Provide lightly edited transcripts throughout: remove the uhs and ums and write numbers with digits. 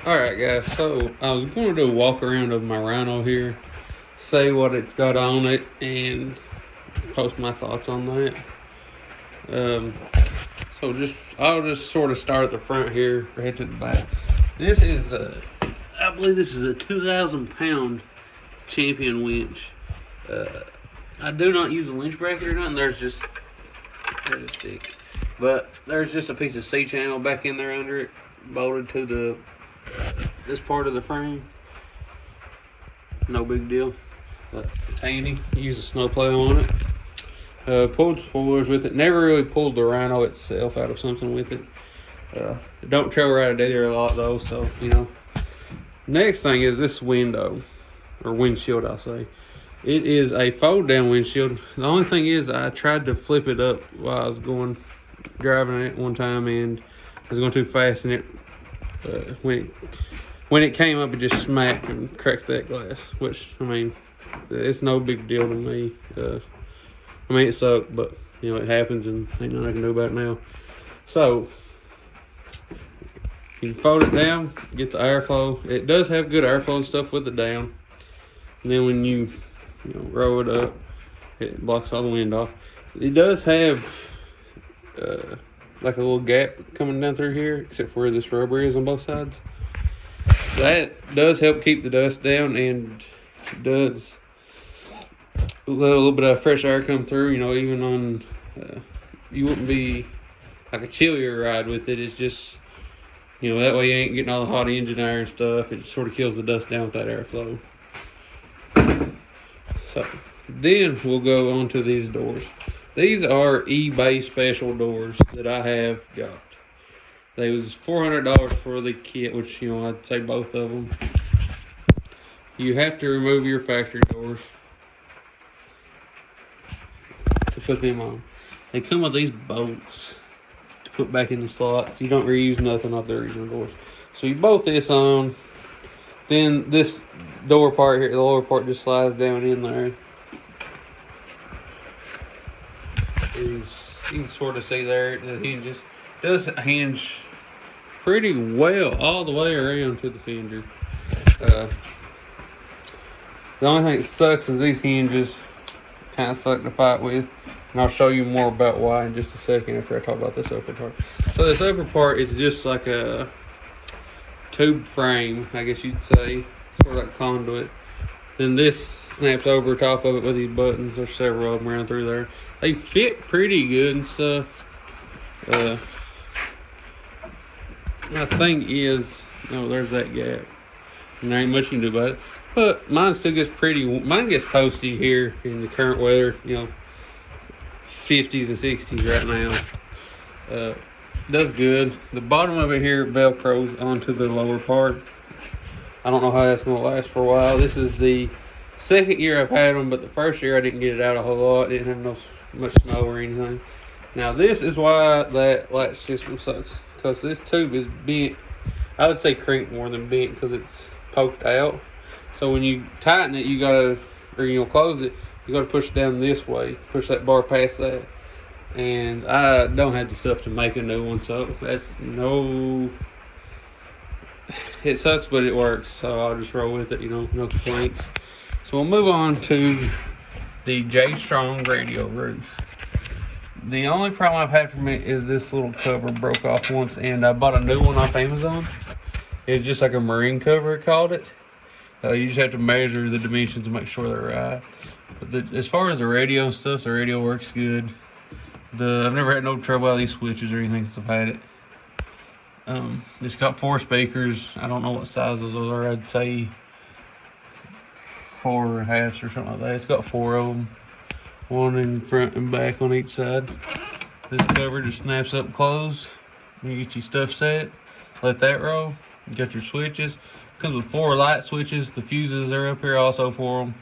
Alright guys, so I was going to do a walk around of my Rhino here, say what it's got on it, and post my thoughts on that. I'll just sort of start at the front here, head to the back. This is I believe this is a 2,000 pound champion winch. I do not use a winch bracket or nothing. There's a stick, but there's just a piece of C channel back in there under it, bolted to the this part of the frame. No big deal, but it's handy. Use a snowplow on it. Pulled spoilers with it. Never really pulled the Rhino itself out of something with it. Don't travel right there a lot though, so you know. Next thing is this window, or windshield I'll say. It is a fold down windshield. The only thing is I tried to flip it up while I was driving it one time, and I was going too fast, and it when it came up, it just smacked and cracked that glass, which, I mean, it's no big deal to me. I mean, it sucked, but you know, it happens, and ain't nothing I can do about it now. So you can fold it down, get the airflow. It does have good airflow and stuff with it down. And then when you roll it up, it blocks all the wind off. It does have like a little gap coming down through here, except for where this rubber is on both sides. That does help keep the dust down, and does let a little bit of fresh air come through. You know, even on you wouldn't be like a chillier ride with it. It's just, you know, that way you ain't getting all the hot engine air and stuff. It sort of kills the dust down with that airflow. So then we'll go on to these doors. These are eBay special doors that I have got. They was $400 for the kit, which, you know, I'd say both of them. You have to remove your factory doors to put them on. They come with these bolts to put back in the slots. You don't reuse nothing off the original doors. So you bolt this on. Then this door part here, the lower part, just slides down in there. You can sort of see there, the hinges. Does hinge pretty well all the way around to the fender. The only thing that sucks is these hinges kind of suck to fight with, and I'll show you more about why in just a second after I talk about this upper part. So this upper part is just like a tube frame, I guess you'd say, sort of like conduit. Then this snaps over top of it with these buttons. There's several of them around through there. They fit pretty good and stuff. My thing is, there's that gap, and there ain't much you can do about it. But mine still gets mine gets toasty here in the current weather, 50s and 60s right now. Does good. The bottom of it here velcros onto the lower part. I don't know how that's going to last for a while. This is the second year I've had them, but the first year I didn't get it out a whole lot. Didn't have much snow or anything. Now this is why that latch system sucks, because this tube is bent. I would say crinked more than bent, because it's poked out. So when you tighten it, close it, you got to push it down this way, push that bar past that. And I don't have the stuff to make a new one, so it sucks, but it works, so I'll just roll with it, no complaints. So we'll move on to the J Strong radio roof. The only problem I've had from it is this little cover broke off once, and I bought a new one off Amazon. It's just like a marine cover, it called it. You just have to measure the dimensions and make sure they're right. But as far as the radio and stuff, the radio works good. I've never had no trouble with these switches or anything since I've had it. It's got 4 speakers. I don't know what sizes those are. I'd say 4.5 or something like that. It's got 4 of them, one in front and back on each side. This cover just snaps up closed. You get your stuff set, let that roll. You got your switches. Comes with 4 light switches. The fuses are up here also for them.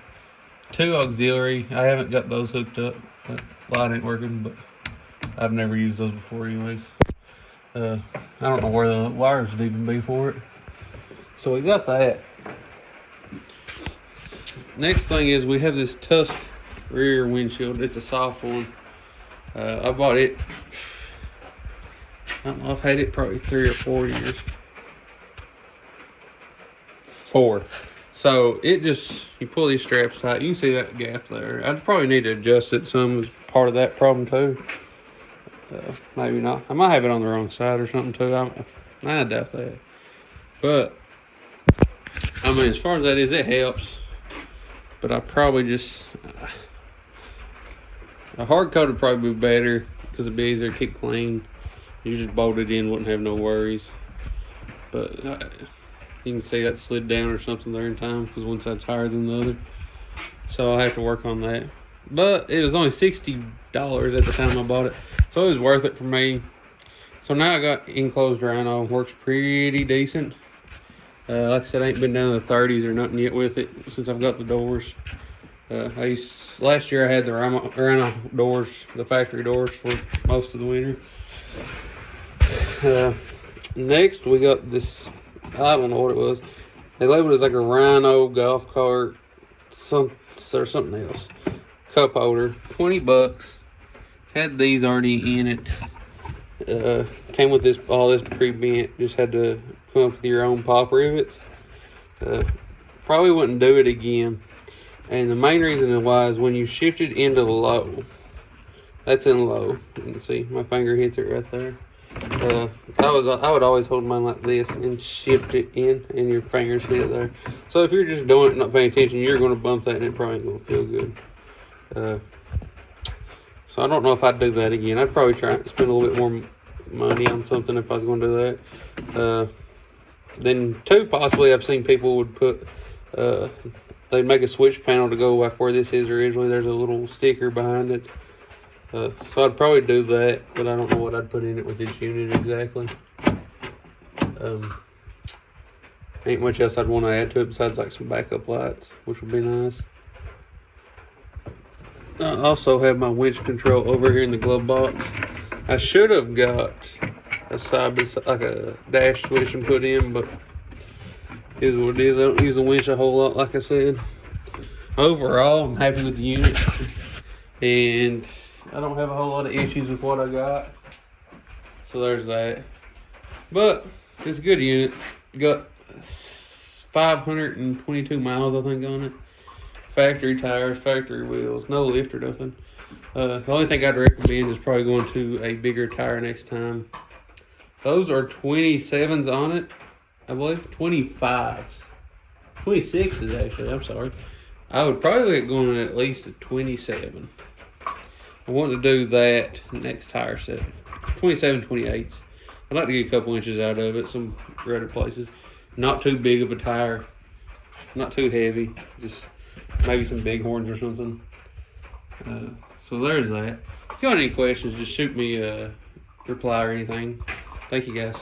2 auxiliary. I haven't got those hooked up. That light ain't working, but I've never used those before anyways. I don't know where the wires would even be for it. So we got that. Next thing is we have this Tusk rear windshield. It's a soft one. I bought it, I don't know, I've had it probably 3 or 4 years. 4. So it just, you pull these straps tight, you can see that gap there. I'd probably need to adjust it some as part of that problem too. Maybe not. I might have it on the wrong side or something too. I doubt that. But, I mean, as far as that is, it helps. But I probably just, a hard coat would probably be better because it'd be easier to keep clean. You just bolt it in, wouldn't have no worries. But you can see that slid down or something there in time because one side's higher than the other. So I'll have to work on that. But it was only $60 at the time I bought it. So it was worth it for me. So now I got enclosed Rhino. Works pretty decent. Like I said, I ain't been down to the 30s or nothing yet with it since I've got the doors. Last year I had the Rhino doors, the factory doors for most of the winter. Next we got this, I don't know what it was. They labeled it as like a Rhino golf cart, or something else. Cup holder, $20. Had these already in it. Came with all this pre-bent. Just had to come up with your own pop rivets. Probably wouldn't do it again. And the main reason why is when you shift it into the low. That's in low. You can see my finger hits it right there. I would always hold mine like this and shift it in, and your fingers hit it there. So if you're just doing it, not paying attention, you're going to bump that, and it probably ain't going to feel good. So I don't know if I'd do that again. I'd probably try to spend a little bit more money on something if I was going to do that. Then 2, possibly I've seen people would put, they'd make a switch panel to go like where this is originally. There's a little sticker behind it. So I'd probably do that, but I don't know what I'd put in it with this unit exactly. Ain't much else I'd want to add to it besides like some backup lights, which would be nice. I also have my winch control over here in the glove box. I should have got a like a dash switch and put in, but is what it is. I don't use the winch a whole lot, like I said. Overall, I'm happy with the unit, and I don't have a whole lot of issues with what I got. So there's that. But it's a good unit. Got 522 miles, I think, on it. Factory tires, factory wheels, no lift or nothing. The only thing I'd recommend is probably going to a bigger tire next time. Those are 27s on it, I believe. 25s. 26s actually, I'm sorry. I would probably look at going at least a 27. I want to do that next tire set. 27, 28s. I'd like to get a couple inches out of it, some rutted places. Not too big of a tire. Not too heavy. Just maybe some bighorns or something. So there's that. If you got any questions, just shoot me a reply or anything. Thank you guys.